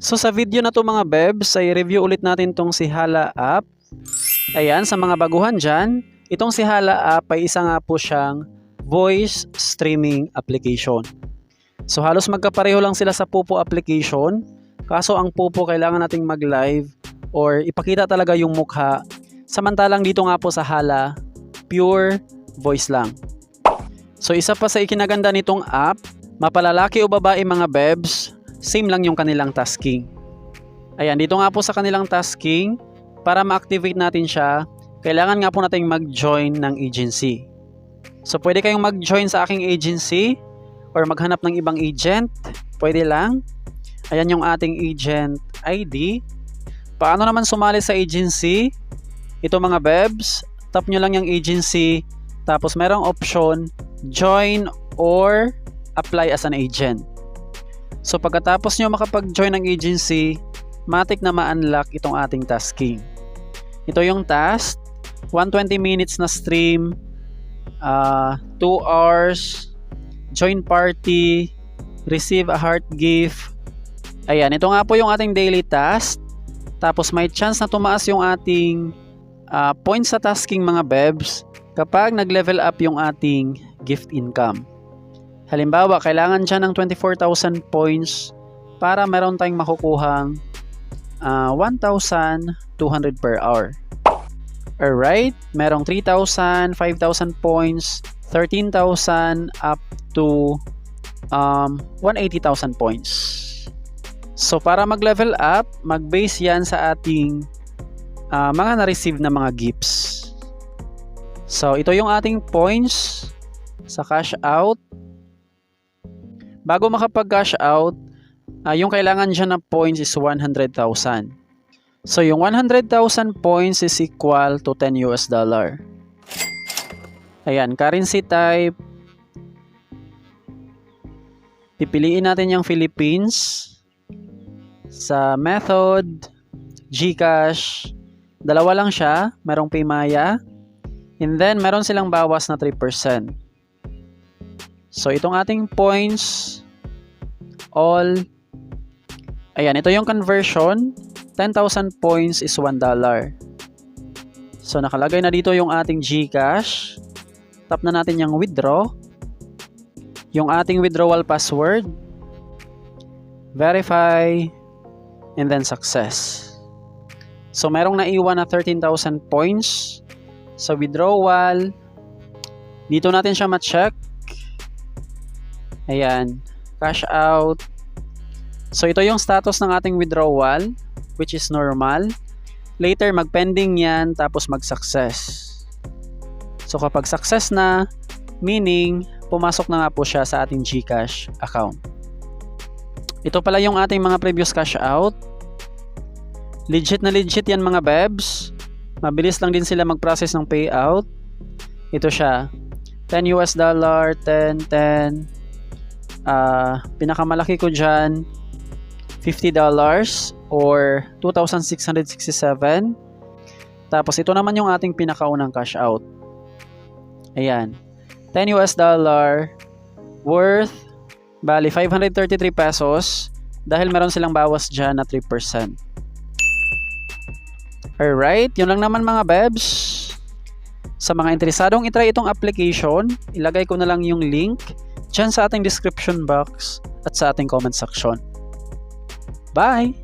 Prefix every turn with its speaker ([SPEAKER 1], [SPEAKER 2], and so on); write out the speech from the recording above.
[SPEAKER 1] So sa video na to mga bebs, ay review ulit natin tong si Hala app. Ayan, sa mga baguhan dyan, itong si Hala app ay isa nga po siyang voice streaming application. So halos magkapareho lang sila sa Pupo application, kaso ang Pupo kailangan nating mag-live or ipakita talaga yung mukha. Samantalang dito nga po sa Hala, pure voice lang. So isa pa sa ikinaganda nitong app, mapalalaki o babae mga bebs, same lang yung kanilang tasking. Ayan, dito nga po sa kanilang tasking, para ma-activate natin siya, kailangan nga po natin mag-join ng agency. So pwede kayong mag-join sa aking agency or maghanap ng ibang agent, pwede lang. Ayan yung ating agent ID. Paano naman sumali sa agency? Ito mga bebs, tap nyo lang yung agency, tapos merong option, join or apply as an agent. So pagkatapos nyo makapag-join ng agency, matik na ma-unlock itong ating tasking. Ito yung task, 120 minutes na stream, 2 hours, join party, receive a heart gift. Ayan, ito nga po yung ating daily task. Tapos may chance na tumaas yung ating points sa tasking mga bebs kapag nag-level up yung ating gift income. Halimbawa, kailangan dyan ng 24,000 points para meron tayong makukuhang 1,200 per hour. Alright, merong 3,000, 5,000 points, 13,000 up to 180,000 points. So para mag-level up, mag-base yan sa ating mga na-receive na mga gifts. So ito yung ating points sa cash out. Bago makapag-cash out, yung kailangan dyan na points is 100,000. So yung 100,000 points is equal to $10. Ayan, currency type. Pipiliin natin yung Philippines. Sa method, GCash, dalawa lang siya. Merong Paymaya. And then, meron silang bawas na 3%. So, itong ating points, all, ayan, ito yung conversion, 10,000 points is $1. So, nakalagay na dito yung ating GCash. Tap na natin yung withdraw. Yung ating withdrawal password. Verify. And then success. So, merong naiwan na 13,000 points. Sa withdrawal, dito natin siya ma-check. Ayan, cash out. So ito yung status ng ating withdrawal, which is normal. Later mag-pending yan, tapos mag-success. So kapag success na, meaning pumasok na nga po siya sa ating GCash account. Ito pala yung ating mga previous cash out. Legit na legit yan mga bebs. Mabilis lang din sila mag-process ng payout. Ito siya, $10, 10, 10. Pinakamalaki ko dyan, $50 or 2,667. Tapos ito naman yung ating pinakaunang cash out. Ayan, $10 worth, bali 533 pesos dahil meron silang bawas dyan na 3%. Alright, yun lang naman mga bebs. Sa mga interesadong itry itong application, ilagay ko na lang yung link dyan sa ating description box at sa ating comment section. Bye!